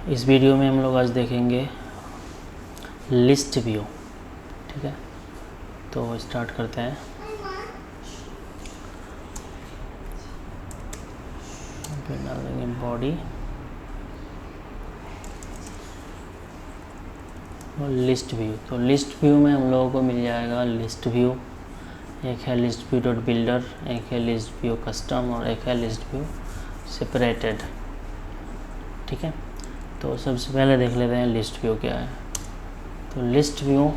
इस वीडियो में हम लोग आज देखेंगे लिस्ट व्यू। ठीक है, तो स्टार्ट करते हैं। फिर डाल देंगे बॉडी और लिस्ट व्यू। तो लिस्ट व्यू में हम लोगों को मिल जाएगा लिस्ट व्यू, एक है लिस्ट व्यू डॉट बिल्डर, एक है लिस्ट व्यू कस्टम और एक है लिस्ट व्यू सेपरेटेड। ठीक है, तो सबसे पहले देख लेते हैं लिस्ट व्यू क्या है। तो लिस्ट व्यू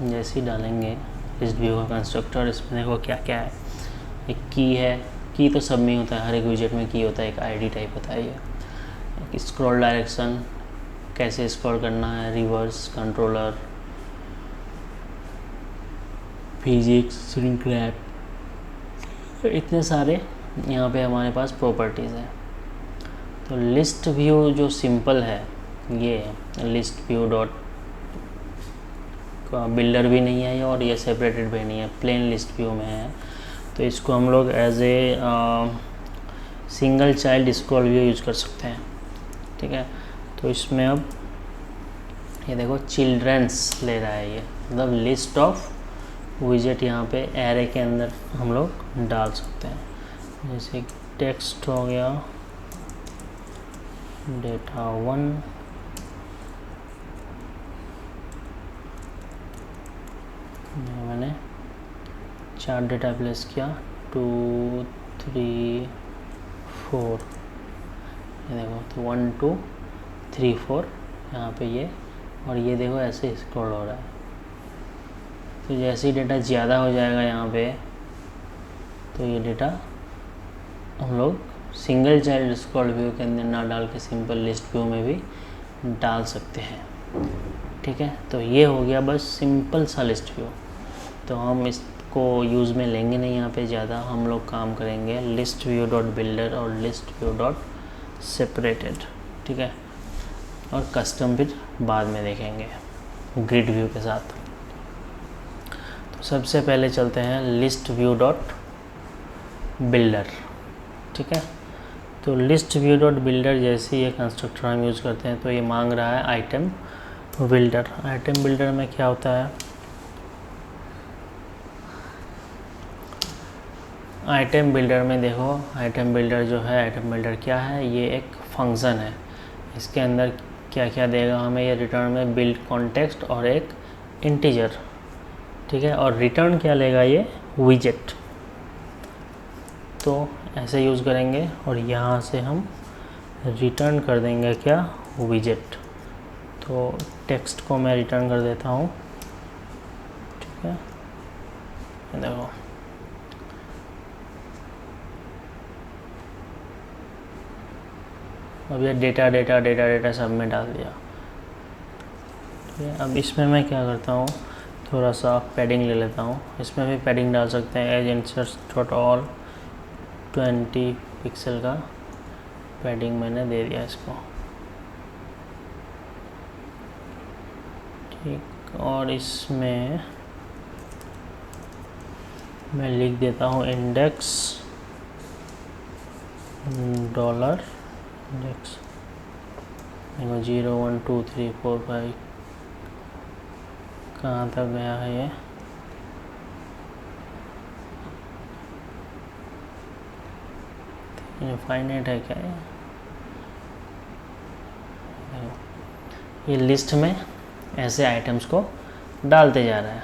जैसे ही डालेंगे लिस्ट व्यू का कंस्ट्रक्टर, इसमें देखो क्या क्या है। एक की है, की तो सब में होता है, हर एक विजेट में की होता है, एक आईडी टाइप होता है ये। एक स्क्रॉल डायरेक्शन, कैसे स्क्रॉल करना है, reverse controller, physics, shrink wrap, इतने सारे यहाँ पे हमारे पास प्रॉपर्टीज़ हैं। तो लिस्ट व्यू जो सिंपल है ये लिस्ट व्यू डॉट बिल्डर भी नहीं है और ये सेपरेटेड भी नहीं है, प्लेन लिस्ट व्यू में है। तो इसको हम लोग as a single child scroll view use कर सकते हैं। ठीक है, तो इसमें अब ये देखो चिल्ड्रंस ले रहा है, ये मतलब लिस्ट ऑफ विजेट यहाँ पे एरे के अंदर हम लोग डाल सकते हैं। जैसे टेक्स्ट हो गया, डेटा 1, मैंने 4 डेटा प्लेस किया, 2 3 4, ये देखो तो 1 2 3 4 यहाँ पे ये, और ये देखो ऐसे स्क्रॉल हो रहा है। तो जैसे ही डेटा ज़्यादा हो जाएगा यहाँ पे, तो ये डेटा हम लोग सिंगल चाइल्ड स्क्रॉल व्यू के अंदर ना डाल के सिंपल लिस्ट व्यू में भी डाल सकते हैं। ठीक है, तो ये हो गया बस सिंपल सा लिस्ट व्यू। तो हम इसको यूज़ में लेंगे नहीं यहाँ पे ज़्यादा, हम लोग काम करेंगे लिस्ट व्यू डॉट बिल्डर और लिस्ट व्यू डॉट सेपरेटेड। ठीक है, और कस्टम फिर बाद में देखेंगे ग्रिड व्यू के साथ। तो सबसे पहले चलते हैं लिस्ट व्यू डॉट बिल्डर। ठीक है, तो लिस्ट व्यू डॉट बिल्डर जैसे ये कंस्ट्रक्टर हम यूज़ करते हैं, तो ये मांग रहा है आइटम बिल्डर। आइटम बिल्डर में क्या होता है, आइटम बिल्डर में देखो, आइटम बिल्डर जो है, आइटम बिल्डर क्या है, ये एक फंक्शन है। इसके अंदर क्या क्या देगा हमें, ये रिटर्न में बिल्ड कॉन्टेक्स्ट और एक इंटीजर। ठीक है, और रिटर्न क्या लेगा, ये विजेट। तो ऐसे यूज़ करेंगे और यहाँ से हम रिटर्न कर देंगे क्या, विजेट। तो टेक्स्ट को मैं रिटर्न कर देता हूँ। ठीक है, देखो अब ये डेटा डेटा डेटा डेटा सब में डाल दिया। ठीक है, अब इसमें मैं क्या करता हूँ, थोड़ा सा पैडिंग ले लेता हूँ। इसमें भी पैडिंग डाल सकते हैं, edge insets dot all 20 pixel का पैडिंग मैंने दे दिया इसको। ठीक, और इसमें मैं लिख देता हूँ इंडेक्स डॉलर इंडेक्स 0 1 2 3 4 5, कहाँ तक गया है ये, फाइनाइट है क्या ये लिस्ट में ऐसे आइटम्स को डालते जा रहा है।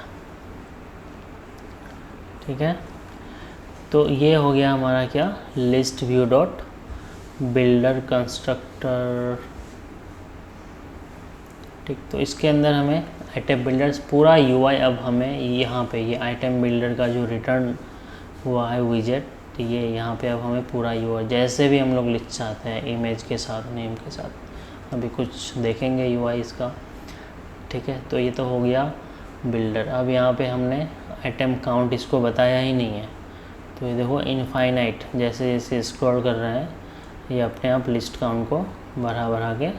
ठीक है, तो ये हो गया हमारा क्या, list view dot builder constructor. ठीक, तो इसके अंदर हमें आइटम बिल्डर्स पूरा यूआई, अब हमें यहाँ पे ये आइटम बिल्डर का जो रिटर्न हुआ है विजेट, तो ये यहाँ पे अब हमें पूरा यूआई जैसे भी हम लोग लिख चाहते हैं, इमेज के साथ, नेम के साथ, अभी कुछ देखेंगे यूआई इसका। ठीक है, तो ये तो हो गया बिल्डर। अब यहाँ पे हमने आइटम काउंट इसको बताया ही नहीं है, तो ये देखो इनफाइनाइट, जैसे जैसे स्क्रॉल कर रहे हैं ये अपने आप लिस्ट काउंट को बढ़ा बढ़ा के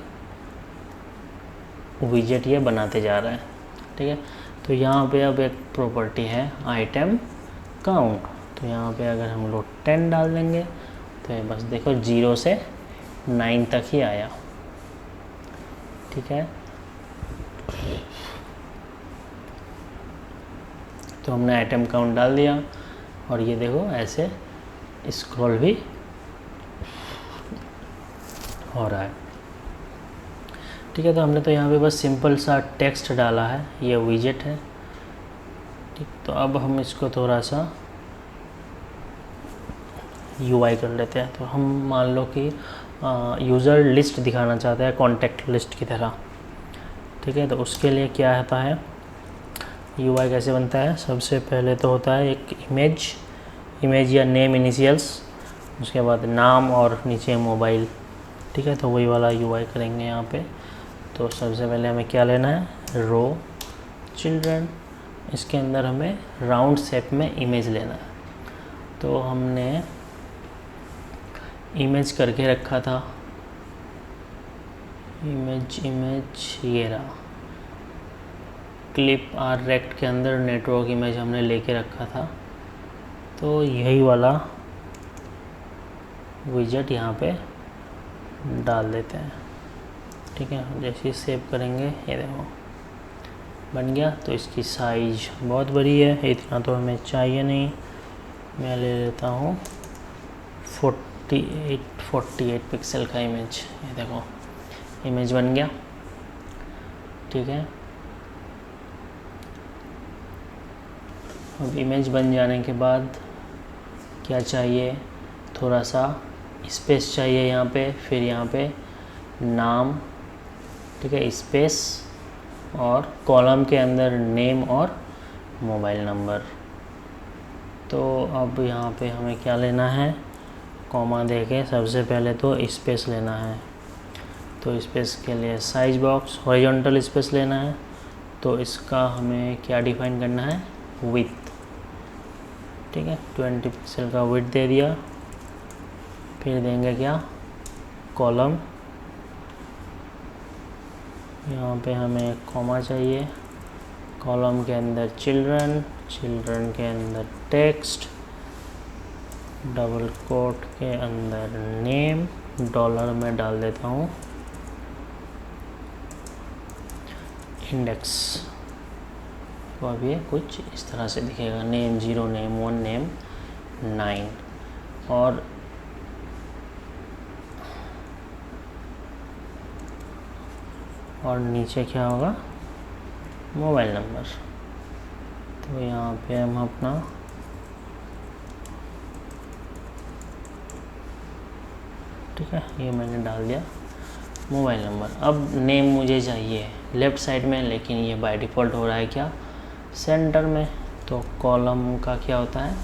विजेट ये बनाते जा रहा है। ठीक है, तो यहाँ पे अब एक प्रॉपर्टी है आइटम काउंट। तो यहाँ पे अगर हम लोग 10 डाल देंगे तो ये बस देखो 0 से 9 तक ही आया। ठीक है। तो हमने आइटम काउंट डाल दिया और ये देखो ऐसे स्क्रॉल भी हो रहा है, ठीक है। तो हमने तो यहाँ पे बस सिंपल सा टेक्स्ट डाला है, ये विजेट है, ठीक। तो अब हम इसको थोड़ा सा UI कर लेते हैं। तो हम मान लो कि यूज़र लिस्ट दिखाना चाहते हैं कॉन्टैक्ट लिस्ट की तरह, ठीक है। तो उसके लिए क्या होता है, UI कैसे बनता है, सबसे पहले तो होता है एक इमेज या नेम इनिशियल्स, उसके बाद नाम और नीचे मोबाइल, ठीक है। तो वही वाला UI करेंगे यहाँ पे। तो सबसे पहले हमें क्या लेना है, रो चिल्ड्रन, इसके अंदर हमें राउंड शेप में इमेज लेना है। तो हमने इमेज करके रखा था, इमेज ये रहा, क्लिप आर रेक्ट के अंदर नेटवर्क इमेज हमने लेके रखा था। तो यही वाला विजेट यहाँ पे डाल देते हैं, ठीक है। जैसे ही सेव करेंगे ये देखो बन गया। तो इसकी साइज बहुत बड़ी है, इतना तो हमें चाहिए नहीं, मैं ले लेता हूँ 48 पिक्सल का इमेज। ये देखो इमेज बन गया, ठीक है। अब इमेज बन जाने के बाद क्या चाहिए, थोड़ा सा स्पेस चाहिए यहाँ पे, फिर यहाँ पे नाम, ठीक है, स्पेस और कॉलम के अंदर नेम और मोबाइल नंबर। तो अब यहाँ पे हमें क्या लेना है, कॉमा देके सबसे पहले तो स्पेस लेना है। तो स्पेस के लिए साइज बॉक्स हॉरिजॉन्टल स्पेस लेना है। तो इसका हमें क्या डिफाइन करना है, विड्थ, ठीक है। 20 पिक्सल का विड्थ दे दिया। फिर देंगे क्या, कॉलम, यहाँ पे हमें कॉमा चाहिए, कॉलम के अंदर चिल्ड्रन के अंदर टेक्स्ट, डबल कोट के अंदर नेम, डॉलर में डाल देता हूँ इंडेक्स। तो अब ये कुछ इस तरह से दिखेगा, नेम 0, नेम 1, नेम 9। और नीचे क्या होगा, मोबाइल नंबर। तो यहाँ पे हम अपना ठीक है, ये मैंने डाल दिया मोबाइल नंबर। अब नेम मुझे चाहिए लेफ़्ट साइड में, लेकिन ये बाय डिफ़ॉल्ट हो रहा है क्या, सेंटर में। तो कॉलम का क्या होता है,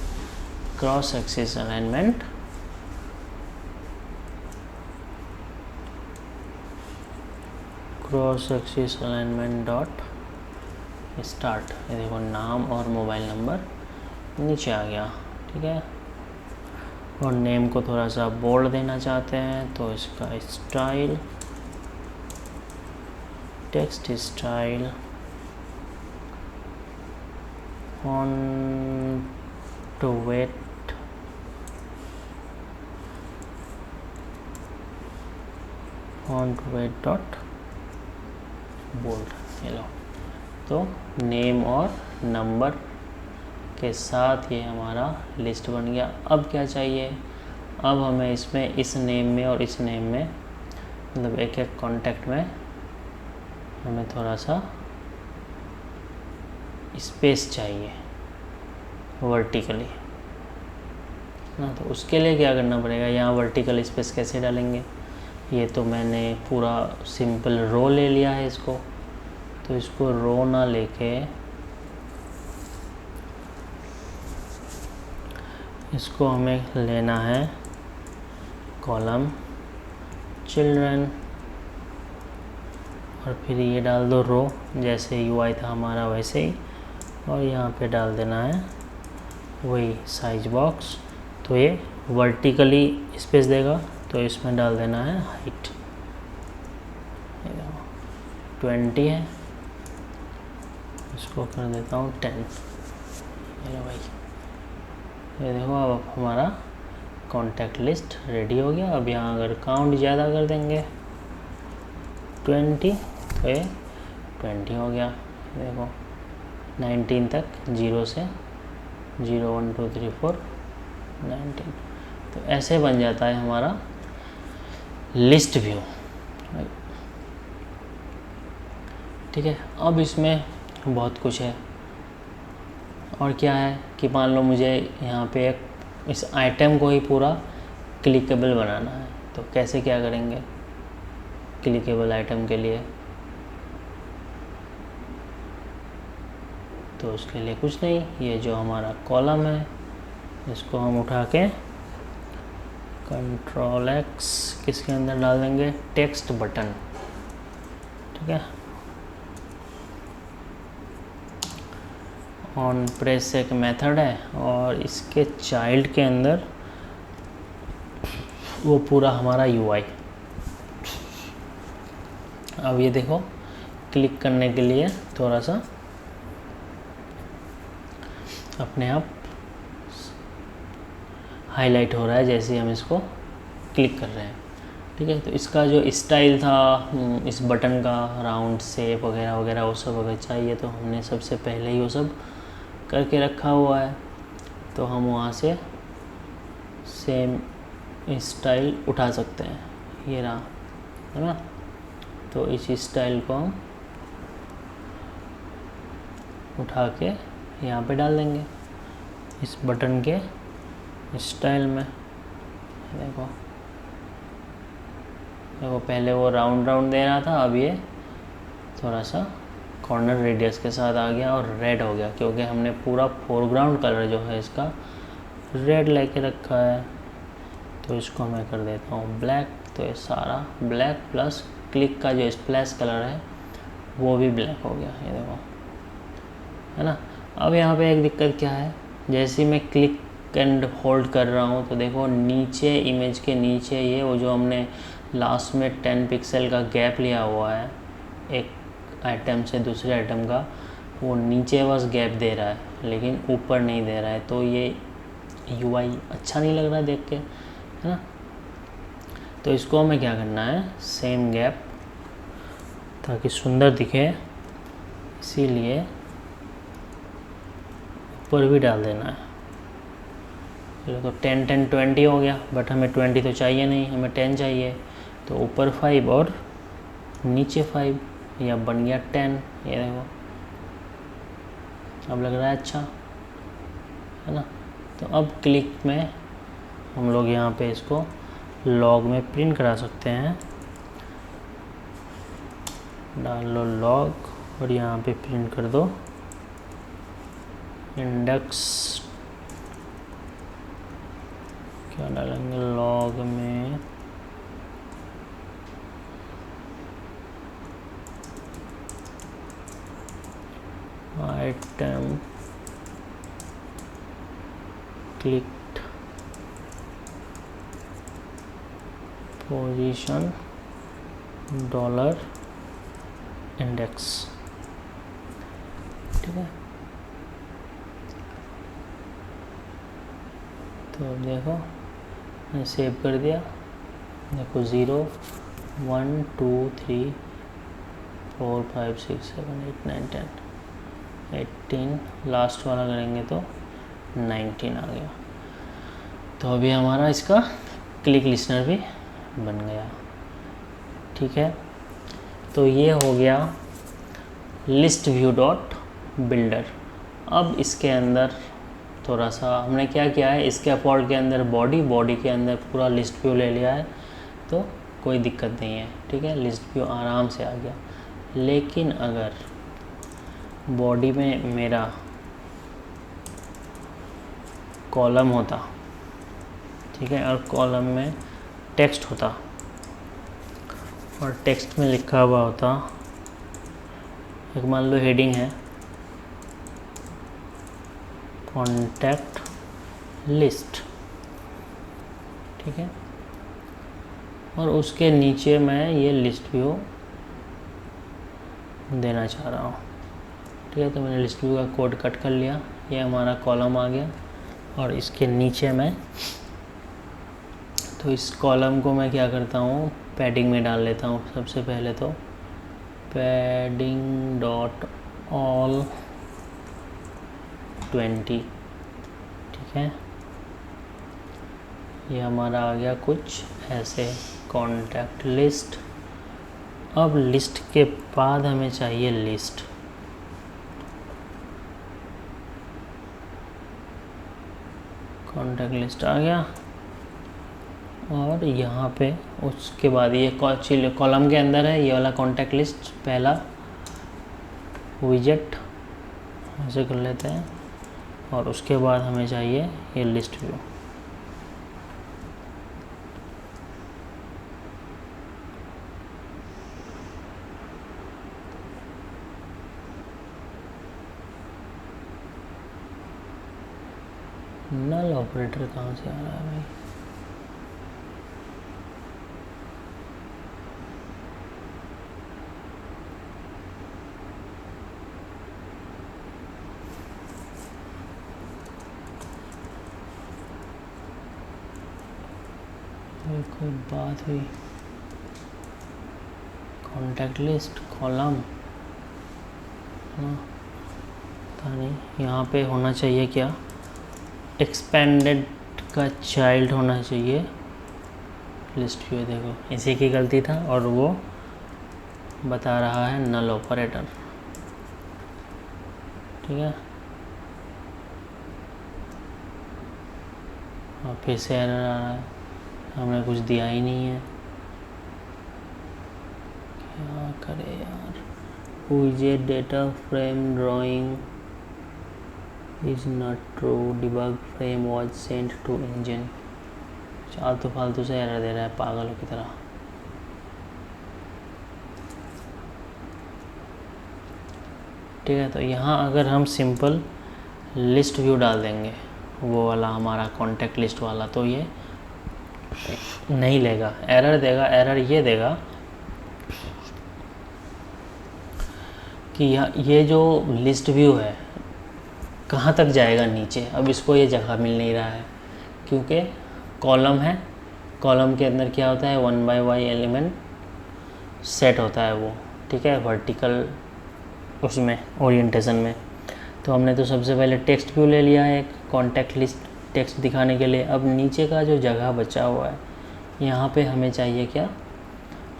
cross axis alignment, dot start. ये देखो नाम और मोबाइल नंबर नीचे आ गया, ठीक है। और नेम को थोड़ा सा बोल्ड देना चाहते हैं, तो इसका style, text style, font weight dot bold. ये लो, तो नेम और नंबर के साथ ये हमारा लिस्ट बन गया। अब क्या चाहिए, अब हमें इसमें इस नेम में और इस नेम में, मतलब एक एक कॉन्टैक्ट में हमें थोड़ा सा स्पेस चाहिए वर्टिकली ना। तो उसके लिए क्या करना पड़ेगा, यहाँ वर्टिकल स्पेस कैसे डालेंगे, ये तो मैंने पूरा सिंपल रो ले लिया है इसको। तो इसको रो ना लेके इसको हमें लेना है कॉलम चिल्ड्रन, और फिर ये डाल दो रो, जैसे UI था हमारा वैसे ही। और यहाँ पे डाल देना है वही साइज बॉक्स। तो ये वर्टिकली स्पेस देगा, तो इसमें डाल देना है हाइट, 20 है, इसको कर देता हूँ 10। चलो भाई, ये देखो अब हमारा कॉन्टैक्ट लिस्ट रेडी हो गया। अब यहाँ अगर काउंट ज़्यादा कर देंगे 20, तो ये 20 हो गया। देखो 19 तक, 0 से 0 1 2 3 4 19। तो ऐसे बन जाता है हमारा लिस्ट व्यू। ठीक है, अब इसमें बहुत कुछ है। और क्या है कि मान लो मुझे यहाँ पे एक इस आइटम को ही पूरा क्लिकेबल बनाना है, तो कैसे क्या करेंगे क्लिकेबल आइटम के लिए? तो उसके लिए कुछ नहीं, ये जो हमारा कॉलम है इसको हम उठा के Ctrl+X किसके अंदर डाल देंगे? Text button. ठीक है, ऑन प्रेस एक मेथड है और इसके चाइल्ड के अंदर वो पूरा हमारा UI। अब ये देखो क्लिक करने के लिए थोड़ा सा अपने आप हाईलाइट हो रहा है जैसे हम इसको क्लिक कर रहे हैं। ठीक है, तो इसका जो स्टाइल था इस बटन का, राउंड शेप वगैरह वगैरह, वो सब अगर चाहिए तो हमने सबसे पहले ही वो सब करके रखा हुआ है, तो हम वहाँ से सेम स्टाइल उठा सकते हैं। ये रहा, है ना? तो इस स्टाइल को हम उठा के यहाँ पे डाल देंगे इस बटन के स्टाइल में। देखो देखो पहले वो राउंड राउंड दे रहा था, अब ये थोड़ा सा कॉर्नर रेडियस के साथ आ गया और रेड हो गया, क्योंकि हमने पूरा फोरग्राउंड कलर जो है इसका रेड लेके रखा है। तो इसको मैं कर देता हूँ ब्लैक, तो ये सारा ब्लैक प्लस क्लिक का जो स्प्लैश कलर है वो भी ब्लैक हो गया। ये देखो, है ना? अब यहाँ पे एक दिक्कत क्या है, जैसे ही मैं क्लिक एंड होल्ड कर रहा हूँ तो देखो नीचे इमेज के नीचे ये वो जो हमने लास्ट में 10 पिक्सल का गैप लिया हुआ है एक आइटम से दूसरे आइटम का, वो नीचे बस गैप दे रहा है लेकिन ऊपर नहीं दे रहा है। तो ये UI अच्छा नहीं लग रहा है देख के, है ना? तो इसको हमें क्या करना है, सेम गैप ताकि सुंदर दिखे, इसीलिए ऊपर भी डाल देना है। चलो तो 10 10 20 हो गया, बट हमें 20 तो चाहिए नहीं, हमें 10 चाहिए। तो ऊपर 5 और नीचे 5, या बन गया 10। ये देखो अब लग रहा है अच्छा, है ना? तो अब क्लिक में हम लोग यहाँ पे इसको लॉग में प्रिंट करा सकते हैं। डाल लो लॉग और यहाँ पे प्रिंट कर दो इंडेक्स। क्या डालेंगे लॉग में? Item clicked position dollar index. ठीक है, तो अब देखो मैंने सेव कर दिया। देखो 0 1 2 3 4 5 6 7 8 9 10 18, लास्ट वाला करेंगे तो 19 आ गया। तो अभी हमारा इसका क्लिक लिस्नर भी बन गया। ठीक है, तो ये हो गया लिस्ट व्यू डॉट बिल्डर। अब इसके अंदर थोड़ा सा हमने क्या किया है, इसके अफॉर्ड के अंदर बॉडी के अंदर पूरा लिस्ट व्यू ले लिया है, तो कोई दिक्कत नहीं है। ठीक है, लिस्ट व्यू आराम से आ गया। लेकिन अगर बॉडी में मेरा कॉलम होता, ठीक है, और कॉलम में टेक्स्ट होता और टेक्स्ट में लिखा हुआ होता, एक मान लो हेडिंग है कॉन्टैक्ट लिस्ट, ठीक है, और उसके नीचे मैं ये लिस्ट व्यू देना चाह रहा हूँ। ठीक है, तो मैंने लिस्ट व्यू का कोड कट कर लिया, ये हमारा कॉलम आ गया। और इसके नीचे मैं, तो इस कॉलम को मैं क्या करता हूँ, पैडिंग में डाल लेता हूँ। सबसे पहले तो पैडिंग डॉट ऑल 20, ठीक है। ये हमारा आ गया कुछ ऐसे कॉन्टैक्ट लिस्ट। अब लिस्ट के बाद हमें चाहिए लिस्ट। कॉन्टैक्ट लिस्ट आ गया और यहाँ पे उसके बाद ये कॉलम के अंदर है ये वाला कॉन्टैक्ट लिस्ट पहला विजेट ऐसे कर लेते हैं और उसके बाद हमें चाहिए ये लिस्ट व्यू। नल ऑपरेटर कहाँ से आ रहा है भाई? कोई बात हुई? कॉन्टैक्ट लिस्ट कॉलम पता नहीं। यहाँ पे होना चाहिए क्या, एक्सपेंडेड का चाइल्ड होना चाहिए लिस्ट व्यू। देखो इसी की गलती था और वो बता रहा है नल ऑपरेटर, ठीक है। और फिर से एरर आ रहा है, हमने कुछ दिया ही नहीं है, क्या करे यार। widget data frame drawing is not true, debug frame was sent to engine. फालतू फालतू से एरर दे रहा है पागलों की तरह। ठीक है, तो यहाँ अगर हम सिंपल लिस्ट व्यू डाल देंगे वो वाला हमारा कॉन्टैक्ट लिस्ट वाला, तो ये नहीं लेगा, एरर देगा। एरर ये देगा कि ये जो लिस्ट व्यू है कहाँ तक जाएगा नीचे। अब इसको ये जगह मिल नहीं रहा है क्योंकि कॉलम है, कॉलम के अंदर क्या होता है 1 by 1 एलिमेंट सेट होता है वो, ठीक है, वर्टिकल उसमें ओरिएंटेशन में। तो हमने तो सबसे पहले टेक्स्ट व्यू ले लिया है एक कॉन्टैक्ट लिस्ट टेक्स्ट दिखाने के लिए। अब नीचे का जो जगह बचा हुआ है यहाँ पे हमें चाहिए क्या,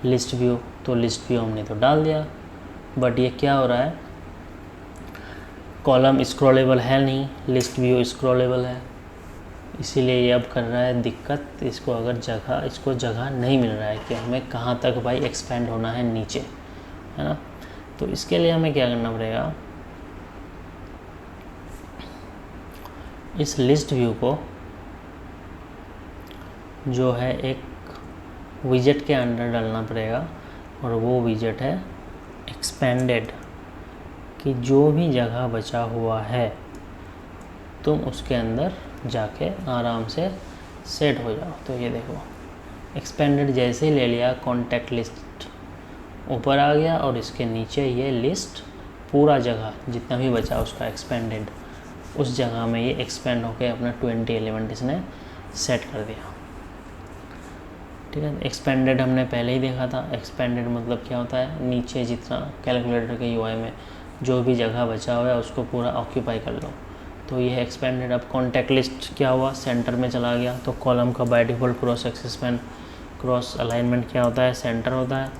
लिस्ट व्यू। तो लिस्ट व्यू हमने तो डाल दिया, बट ये क्या हो रहा है, कॉलम स्क्रॉलेबल है नहीं, लिस्ट व्यू स्क्रॉलेबल है, इसीलिए ये अब कर रहा है दिक्कत। इसको अगर इसको जगह नहीं मिल रहा है कि हमें कहाँ तक भाई एक्सपेंड होना है नीचे, है ना। तो इसके लिए हमें क्या करना पड़ेगा, इस लिस्ट व्यू को जो है एक विजेट के अंदर डालना पड़ेगा और वो विजेट है एक्सपेंडेड, कि जो भी जगह बचा हुआ है तुम उसके अंदर जाके आराम से सेट हो जाओ। तो ये देखो एक्सपेंडेड जैसे ही ले लिया, कॉन्टैक्ट लिस्ट ऊपर आ गया और इसके नीचे ये लिस्ट पूरा जगह जितना भी बचा उसका एक्सपेंडेड, उस जगह में ये एक्सपेंड होके अपना 20 एलिमेंट इसने सेट कर दिया, ठीक है। एक्सपेंडेड हमने पहले ही देखा था। एक्सपेंडेड मतलब क्या होता है, नीचे जितना कैलकुलेटर के यूआई में जो भी जगह बचा हुआ है उसको पूरा ऑक्यूपाई कर लो, तो ये एक्सपेंडेड। अब कॉन्टैक्ट लिस्ट क्या हुआ, सेंटर में चला गया। तो कॉलम का बाय डिफ़ॉल्ट क्रॉस एक्सिस में क्रॉस अलाइनमेंट क्या होता है, सेंटर होता है,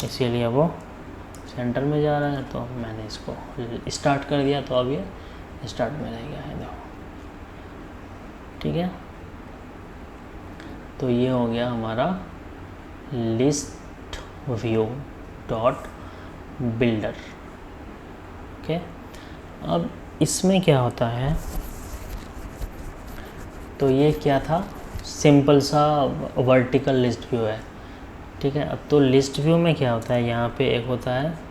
इसीलिए वो सेंटर में जा रहा है। तो मैंने इसको स्टार्ट कर दिया, तो अब ये स्टार्ट में रह गया है, देखो, ठीक है। तो ये हो गया हमारा list view dot builder, okay. अब इसमें क्या होता है, तो ये क्या था, सिंपल सा वर्टिकल लिस्ट व्यू है, ठीक है। अब तो लिस्ट व्यू में क्या होता है, यहाँ पे एक होता है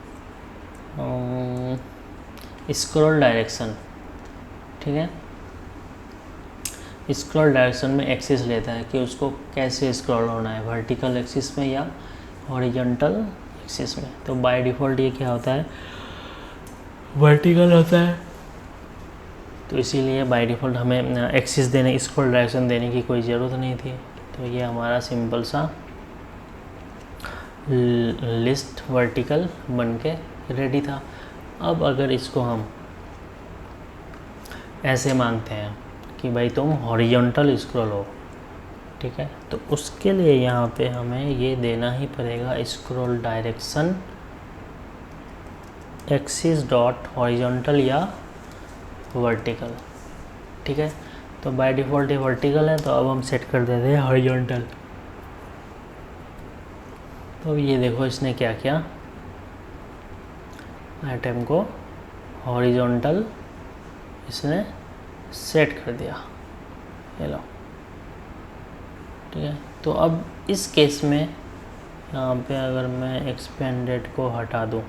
स्क्रॉल डायरेक्शन, ठीक है। स्क्रॉल डायरेक्शन में एक्सिस लेता है कि उसको कैसे स्क्रॉल होना है, वर्टिकल एक्सिस में या हॉरिजॉन्टल एक्सिस में। तो बाय डिफ़ॉल्ट ये क्या होता है, वर्टिकल होता है, तो इसीलिए बाय डिफ़ॉल्ट हमें एक्सिस देने, स्क्रॉल डायरेक्शन देने की कोई ज़रूरत नहीं थी। तो ये हमारा सिंपल सा लिस्ट वर्टिकल बन के रेडी था। अब अगर इसको हम ऐसे मांगते हैं कि भाई तुम हॉरिजॉन्टल स्क्रॉल हो, ठीक है, तो उसके लिए यहाँ पे हमें ये देना ही पड़ेगा scroll direction axis dot horizontal या वर्टिकल, ठीक है। तो बाय डिफ़ॉल्ट ये वर्टिकल है, तो अब हम सेट कर देते हैं हॉरिजॉन्टल। तो ये देखो इसने क्या किया, आइटम को हॉरिजॉन्टल इसने सेट कर दिया, ये लो, ठीक है। तो अब इस केस में यहाँ पे अगर मैं एक्सपेंडेड को हटा दूँ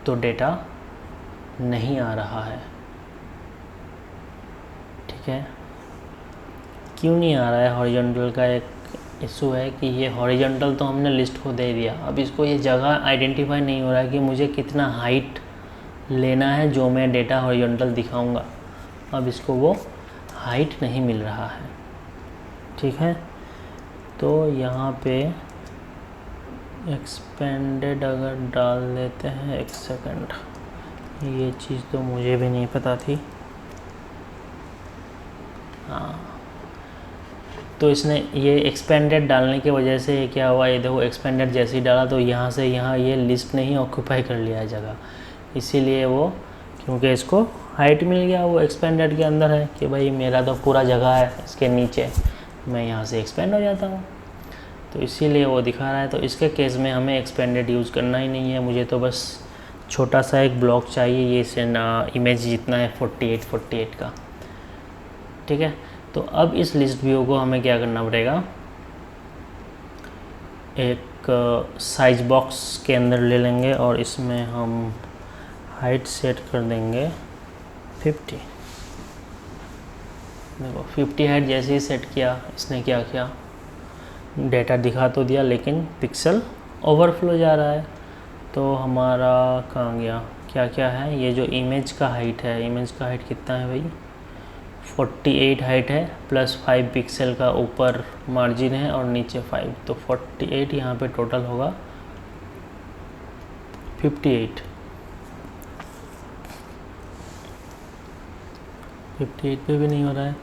तो डेटा नहीं आ रहा है, ठीक है। क्यों नहीं आ रहा है? हॉरिजॉन्टल का एक इशू है कि ये हॉरिजॉन्टल तो हमने लिस्ट को दे दिया, अब इसको ये जगह आइडेंटिफाई नहीं हो रहा है कि मुझे कितना हाइट लेना है जो मैं डेटा हॉरिजॉन्टल दिखाऊंगा। अब इसको वो हाइट नहीं मिल रहा है, ठीक है। तो यहाँ पे एक्सपेंडेड अगर डाल देते हैं, एक सेकंड, ये चीज़ तो मुझे भी नहीं पता थी। हाँ, तो इसने ये एक्सपेंडेड डालने की वजह से क्या हुआ, ये देखो एक्सपेंडेड जैसे ही डाला तो यहाँ से यहाँ ये लिस्ट ने ही ऑक्यूपाई कर लिया है जगह, इसीलिए वो, क्योंकि इसको हाइट मिल गया, वो एक्सपेंडेड के अंदर है कि भाई मेरा तो पूरा जगह है इसके नीचे, मैं यहाँ से एक्सपेंड हो जाता हूँ, तो इसीलिए वो दिखा रहा है। तो इसके केस में हमें एक्सपेंडेड यूज़ करना ही नहीं है, मुझे तो बस छोटा सा एक ब्लॉक चाहिए, ये से ना इमेज जितना है 48 का, ठीक है। तो अब इस लिस्ट व्यू को हमें क्या करना पड़ेगा, एक साइज बॉक्स के अंदर ले लेंगे और इसमें हम हाइट सेट कर देंगे 50। देखो 50 हाइट जैसे ही सेट किया, इसने क्या किया, डेटा दिखा तो दिया लेकिन पिक्सल ओवरफ्लो जा रहा है। तो हमारा कहाँ गया, क्या क्या है, ये जो इमेज का हाइट है, इमेज का हाइट कितना है भाई, 48 हाइट है, प्लस 5 पिक्सल का ऊपर मार्जिन है और नीचे 5, तो 48 यहाँ पे टोटल होगा 58 पे भी नहीं हो रहा है।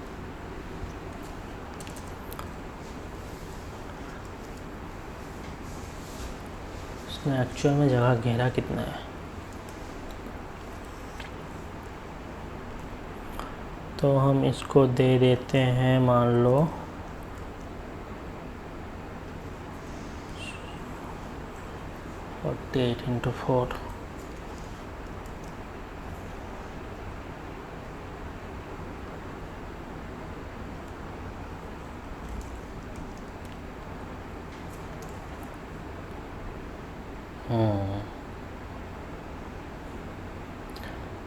इसमें एक्चुअल में जगह घेरा कितना है, तो हम इसको दे देते हैं, मान लो 48 इंटू 4,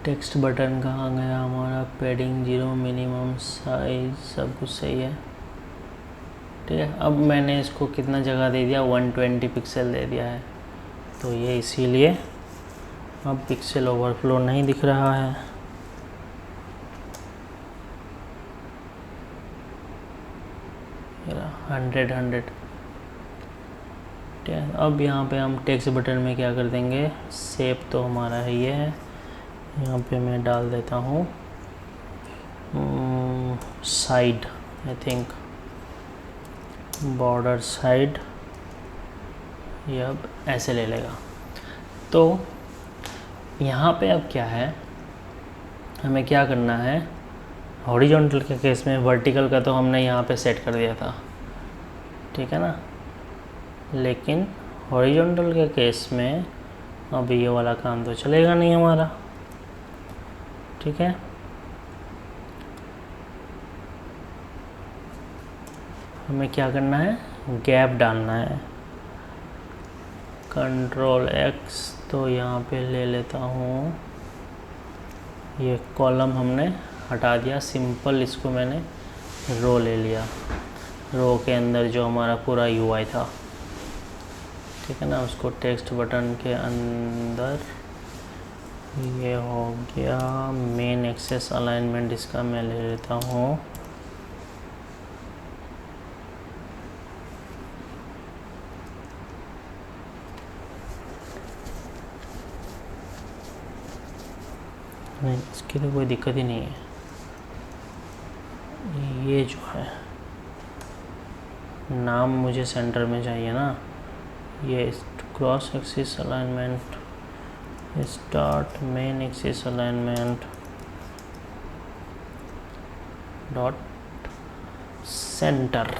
टेक्स्ट बटन कहाँ गया हमारा, पैडिंग 0, मिनिमम साइज सब कुछ सही है, ठीक है। अब मैंने इसको कितना जगह दे दिया, 120 पिक्सल दे दिया है, तो ये इसीलिए अब पिक्सल ओवरफ्लो नहीं दिख रहा है। मेरा 100 ठीक है। अब यहाँ पे हम टेक्स्ट बटन में क्या कर देंगे, शेप तो हमारा है ये है, यहाँ पे मैं डाल देता हूँ side, I think border side, ये अब ऐसे ले लेगा। तो यहाँ पे अब क्या है, हमें क्या करना है, हॉरिजॉन्टल के केस में, वर्टिकल का तो हमने यहाँ पे सेट कर दिया था, ठीक है ना, लेकिन हॉरिजॉन्टल के केस में अब ये वाला काम तो चलेगा नहीं हमारा, ठीक है। हमें क्या करना है, गैप डालना है, कंट्रोल X, तो यहाँ पे ले लेता हूँ, ये कॉलम हमने हटा दिया, सिंपल इसको मैंने रो ले लिया, रो के अंदर जो हमारा पूरा UI था, ठीक है ना, उसको टेक्स्ट बटन के अंदर, ये हो गया मेन एक्सेस अलाइनमेंट, इसका मैं ले लेता हूँ नहीं, इसकी तो कोई दिक्कत ही नहीं है। ये जो है नाम मुझे सेंटर में चाहिए ना, ये cross axis alignment, start main axis alignment dot centre.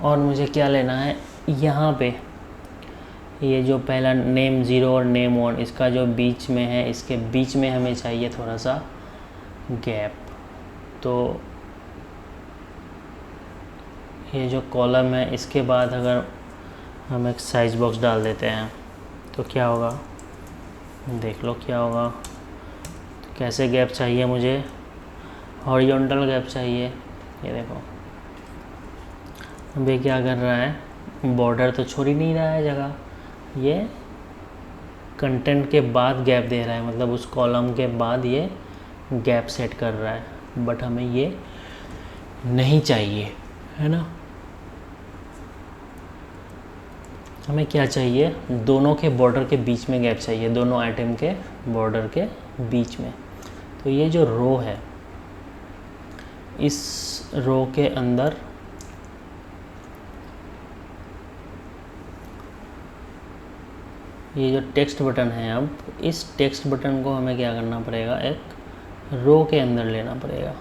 और मुझे क्या लेना है, यहाँ पे ये जो पहला नेम 0 और नेम 1, इसका जो बीच में है, इसके बीच में हमें चाहिए थोड़ा सा गैप। तो ये जो कॉलम है, इसके बाद अगर हम एक साइज बॉक्स डाल देते हैं तो क्या होगा, देख लो क्या होगा। तो कैसे गैप चाहिए मुझे, हॉरिजॉन्टल गैप चाहिए। ये देखो अब ये क्या कर रहा है, बॉर्डर तो छोड़ ही नहीं रहा है जगह, ये कंटेंट के बाद गैप दे रहा है, मतलब उस कॉलम के बाद ये गैप सेट कर रहा है। बट हमें ये नहीं चाहिए, है ना। हमें क्या चाहिए, दोनों के बॉर्डर के बीच में गैप चाहिए, दोनों आइटम के बॉर्डर के बीच में। तो ये जो रो है, इस रो के अंदर ये जो टेक्स्ट बटन है, अब इस टेक्स्ट बटन को हमें क्या करना पड़ेगा, एक रो के अंदर लेना पड़ेगा,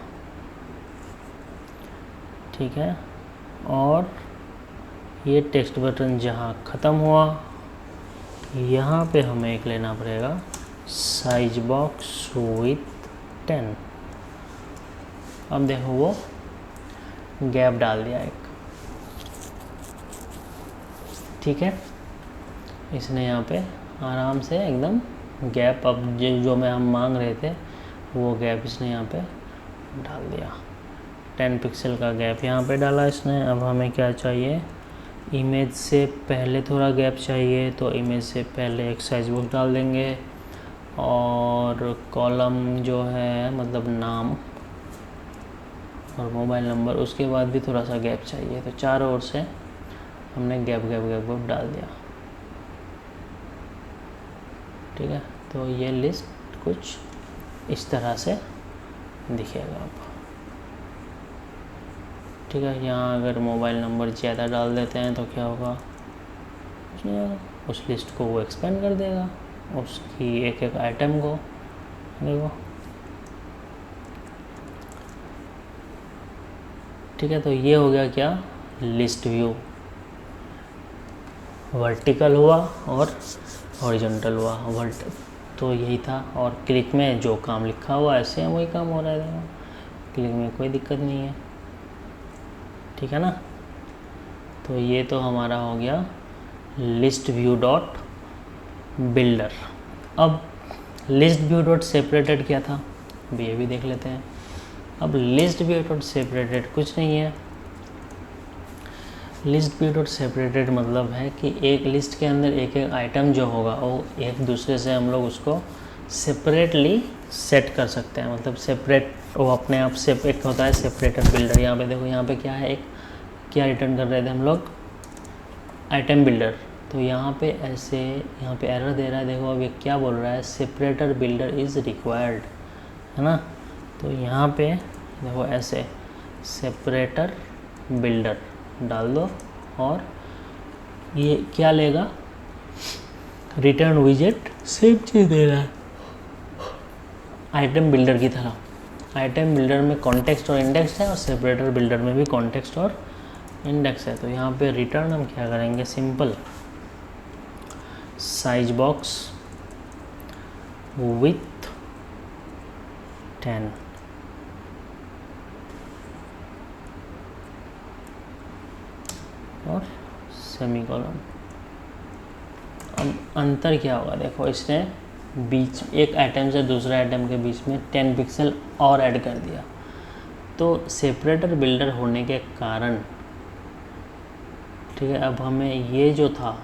ठीक है। और ये टेक्स्ट बटन जहाँ ख़त्म हुआ, यहाँ पे हमें एक लेना पड़ेगा साइज बॉक्स विथ 10। अब देखो वो गैप डाल दिया एक, ठीक है। इसने यहाँ पे आराम से एकदम गैप, अब जो में हम मांग रहे थे वो गैप इसने यहाँ पे डाल दिया। 10 पिक्सल का गैप यहाँ पे डाला इसने। अब हमें क्या चाहिए, इमेज से पहले थोड़ा गैप चाहिए, तो इमेज से पहले एक साइज बॉक्स डाल देंगे। और कॉलम जो है, मतलब नाम और मोबाइल नंबर, उसके बाद भी थोड़ा सा गैप चाहिए। तो चारों ओर से हमने गैप गैप गैप गैप डाल दिया, ठीक है। तो ये लिस्ट कुछ इस तरह से दिखेगा आप, ठीक है। यहाँ अगर मोबाइल नंबर ज़्यादा डाल देते हैं तो क्या होगा, कुछ नहीं होगा, उस लिस्ट को वो एक्सपेंड कर देगा, उसकी एक एक आइटम को। देखो ठीक है। तो ये हो गया क्या, लिस्ट व्यू। वर्टिकल हुआ और हॉरिजॉन्टल हुआ, तो यही था। और क्लिक में जो काम लिखा हुआ ऐसे वही काम हो रहा है, क्लिक में कोई दिक्कत नहीं है, ठीक है ना। तो ये तो हमारा हो गया लिस्ट व्यू डॉट बिल्डर। अब लिस्ट व्यू डॉट सेपरेटेड क्या था, अब ये भी देख लेते हैं। अब लिस्ट व्यू डॉट सेपरेटेड कुछ नहीं है, लिस्ट व्यू डॉट सेपरेटेड मतलब है कि एक लिस्ट के अंदर एक एक आइटम जो होगा वो एक दूसरे से हम लोग उसको सेपरेटली सेट कर सकते हैं, मतलब सेपरेट, वो अपने आप से एक होता है सेपरेटर बिल्डर। यहाँ पे देखो, यहाँ पे क्या है, एक क्या रिटर्न कर रहे थे हम लोग, आइटम बिल्डर। तो यहाँ पे ऐसे, यहाँ पे एरर दे रहा है, देखो अब ये क्या बोल रहा है, सेपरेटर बिल्डर इज़ रिक्वायर्ड, है ना। तो यहाँ पे देखो ऐसे सेपरेटर बिल्डर डाल दो, और ये क्या लेगा, रिटर्न विजेट, सेम चीज़ दे रहा है आइटम बिल्डर की तरह। आइटम बिल्डर में कॉन्टेक्स्ट और इंडेक्स है, और सेपरेटर बिल्डर में भी कॉन्टेक्स्ट और इंडेक्स है। तो यहाँ पे रिटर्न हम क्या करेंगे, सिंपल साइज बॉक्स विथ 10, और सेमीकोलन। अब अंतर क्या होगा, देखो इसने बीच एक आइटम से दूसरे आइटम के बीच में 10 पिक्सल और ऐड कर दिया। तो सेपरेटर बिल्डर होने के कारण, ठीक है, अब हमें ये जो था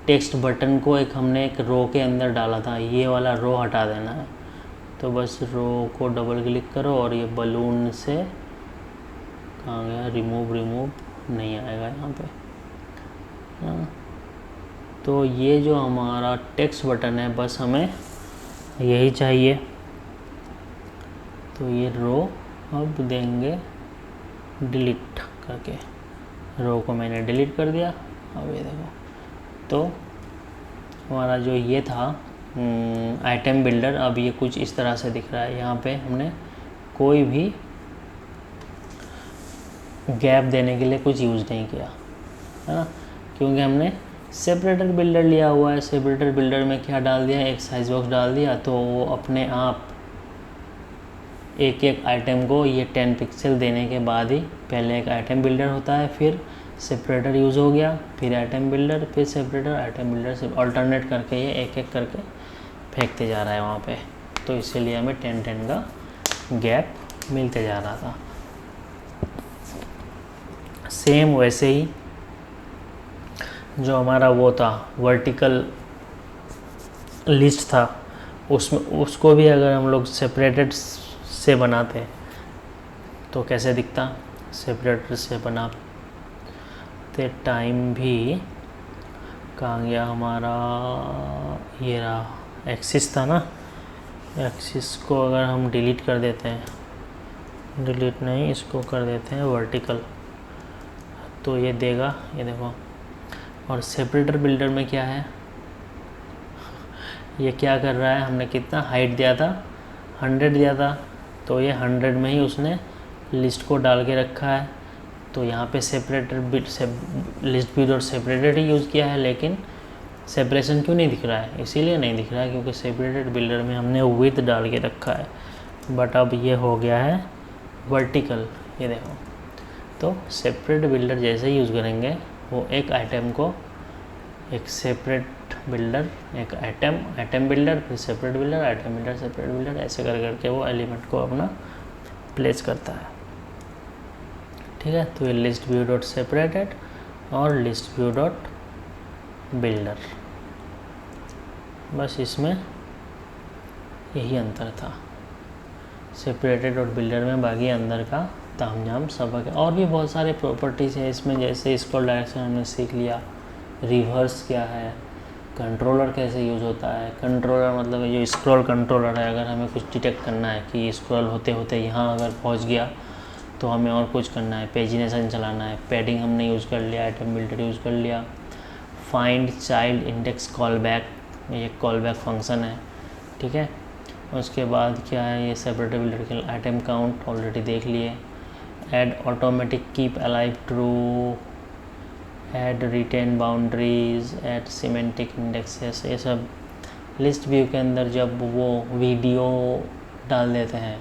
टेक्स्ट बटन को एक हमने एक रो के अंदर डाला था, ये वाला रो हटा देना है। तो बस रो को डबल क्लिक करो, और ये बलून से कहाँ गया, रिमूव नहीं आएगा यहाँ पे, हाँ। तो ये जो हमारा टेक्स्ट बटन है, बस हमें यही चाहिए, तो ये रो अब देंगे डिलीट करके, रो को मैंने डिलीट कर दिया। अब ये देखो, तो हमारा जो ये था आइटम बिल्डर, अब ये कुछ इस तरह से दिख रहा है। यहाँ पे हमने कोई भी गैप देने के लिए कुछ यूज़ नहीं किया, है ना, क्योंकि हमने सेपरेटर बिल्डर लिया हुआ है। सेपरेटर बिल्डर में क्या डाल दिया, एक साइज बॉक्स डाल दिया, तो वो अपने आप एक एक आइटम को ये 10 पिक्सल देने के बाद ही पहले एक आइटम बिल्डर होता है, फिर सेपरेटर यूज़ हो गया, फिर आइटम बिल्डर, फिर सेपरेटर, आइटम बिल्डर से अल्टरनेट करके ये एक एक करके फेंकते जा रहा है वहाँ पे। तो इसीलिए हमें 10-10 का गैप मिलते जा रहा था। सेम वैसे ही जो हमारा वो था वर्टिकल लिस्ट था, उसमें उसको भी अगर हम लोग सेपरेटेड से बनाते तो कैसे दिखता। सेपरेटर से बनाते टाइम भी कहाँ गया हमारा, ये रहा एक्सिस था ना, एक्सिस को अगर हम डिलीट कर देते हैं, डिलीट नहीं, इसको कर देते हैं वर्टिकल, तो ये देगा, ये देखो। और सेपरेटर बिल्डर में क्या है, ये क्या कर रहा है, हमने कितना हाइट दिया था, 100 दिया था, तो ये 100 में ही उसने लिस्ट को डाल के रखा है। तो यहाँ पे सेपरेटर लिस्ट भी और सेपरेटेड ही यूज़ किया है, लेकिन सेपरेशन क्यों नहीं दिख रहा है, इसीलिए नहीं दिख रहा है क्योंकि सेपरेटेड बिल्डर में हमने विड्थ डाल के रखा है। बट अब ये हो गया है वर्टिकल, ये देखो। तो सेपरेट बिल्डर जैसे यूज़ करेंगे, वो एक आइटम को एक सेपरेट बिल्डर, एक आइटम बिल्डर, फिर separate builder, item builder, separate builder, ऐसे कर करके वो एलिमेंट को अपना प्लेस करता है। ठीक है, तो ये लिस्ट व्यू डॉट सेपरेटेड और लिस्ट व्यू डॉट बिल्डर, बस इसमें यही अंतर था। सेपरेटेड और बिल्डर में बाकी अंदर का तामझाम सबक है। और भी बहुत सारे प्रॉपर्टीज़ है इसमें, जैसे स्क्रॉल डायरेक्शन हमने सीख लिया, रिवर्स क्या है, कंट्रोलर कैसे यूज़ होता है। कंट्रोलर मतलब जो स्क्रॉल कंट्रोलर है, अगर हमें कुछ डिटेक्ट करना है कि स्क्रॉल होते होते यहाँ अगर पहुँच गया तो हमें और कुछ करना है, पेजिनेशन चलाना है, पैडिंग हमने यूज़ कर लिया, आइटम बिल्डर यूज़ कर लिया। Find child index callback, ये कॉल बैक फंक्शन है, ठीक है। उसके बाद क्या है, ये सेपरेटर बिल्डर के आइटम काउंट ऑलरेडी देख लिए। Add automatic keep alive true, add retain boundaries, add semantic indexes, ये सब लिस्ट व्यू के अंदर जब वो वीडियो डाल देते हैं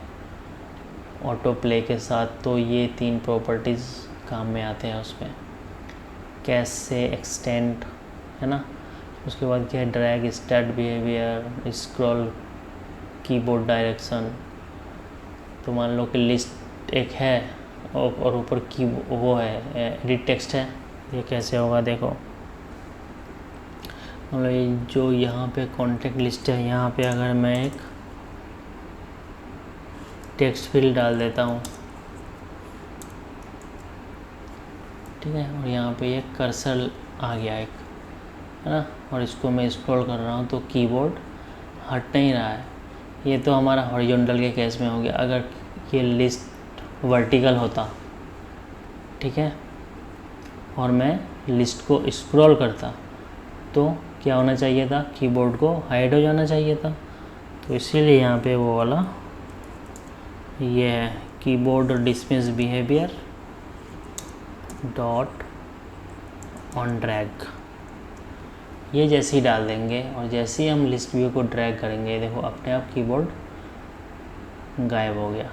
ऑटो प्ले के साथ, तो ये 3 प्रॉपर्टीज़ काम में आते हैं उसमें। कैसे एक्सटेंड, है ना। उसके बाद क्या है, drag, start behaviour, scroll, keyboard direction. तो मान लो कि लिस्ट एक है और ऊपर की वो है एडिट टेक्स्ट है, ये कैसे होगा देखो। मतलब ये जो यहाँ पे कॉन्टेक्ट लिस्ट है, यहाँ पे अगर मैं एक टेक्स्ट फील्ड डाल देता हूँ, ठीक है, और यहाँ पे एक कर्सर आ गया एक, है ना, और इसको मैं स्क्रॉल कर रहा हूँ तो कीबोर्ड हट नहीं रहा है। ये तो हमारा हॉरिजॉन्टल के केस में हो गया। अगर ये लिस्ट वर्टिकल होता, ठीक है, और मैं लिस्ट को स्क्रॉल करता, तो क्या होना चाहिए था, कीबोर्ड को हाइड हो जाना चाहिए था। तो इसीलिए यहाँ पे वो वाला ये है, keyboard dismiss behaviour dot on drag, ये जैसे ही डाल देंगे और जैसे ही हम लिस्ट व्यू को ड्रैग करेंगे, देखो अपने आप कीबोर्ड गायब हो गया।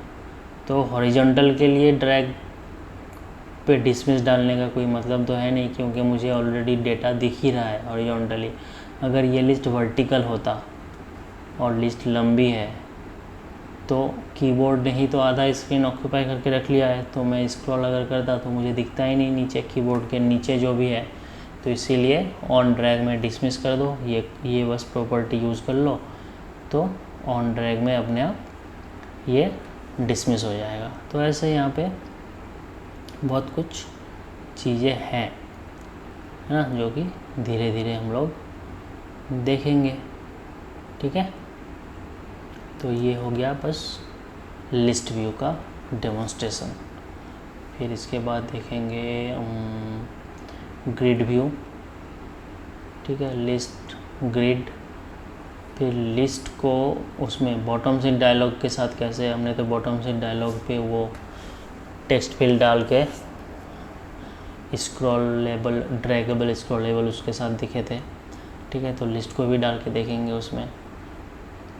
तो हॉरिजॉन्टल के लिए ड्रैग पे डिसमिस डालने का कोई मतलब तो है नहीं, क्योंकि मुझे ऑलरेडी डेटा दिख ही रहा है हॉरिजॉन्टली। अगर ये लिस्ट वर्टिकल होता और लिस्ट लंबी है, तो कीबोर्ड ने ही तो आधा स्क्रीन ऑक्यूपाई करके रख लिया है, तो मैं स्क्रॉल अगर करता तो मुझे दिखता ही नहीं नीचे, कीबोर्ड के नीचे जो भी है। तो इसीलिए ऑन ड्रैग में डिसमिस कर दो, ये बस प्रॉपर्टी यूज़ कर लो, तो ऑन ड्रैग में अपने आप ये डिसमिस हो जाएगा। तो ऐसे यहाँ पे बहुत कुछ चीज़ें हैं, है ना, जो कि धीरे धीरे हम लोग देखेंगे, ठीक है। तो ये हो गया बस लिस्ट व्यू का डेमोन्स्ट्रेशन। फिर इसके बाद देखेंगे ग्रिड व्यू, ठीक है, लिस्ट ग्रिड। फिर लिस्ट को उसमें बॉटम से डायलॉग के साथ कैसे, हमने तो बॉटम से डायलॉग पे वो टेक्स्ट फील्ड डाल के स्क्रॉलेबल ड्रैगेबल स्क्रॉलेबल उसके साथ दिखे थे, ठीक है। तो लिस्ट को भी डाल के देखेंगे उसमें।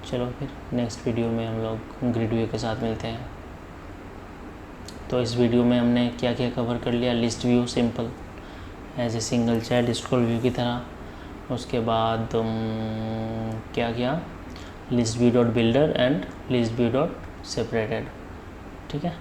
चलो फिर नेक्स्ट वीडियो में हम लोग ग्रिड व्यू के साथ मिलते हैं। तो इस वीडियो में हमने क्या क्या कवर कर लिया, list view simple as a single child scroll view की तरह। उसके बाद क्या किया, list view dot builder and list view dot separated, ठीक है।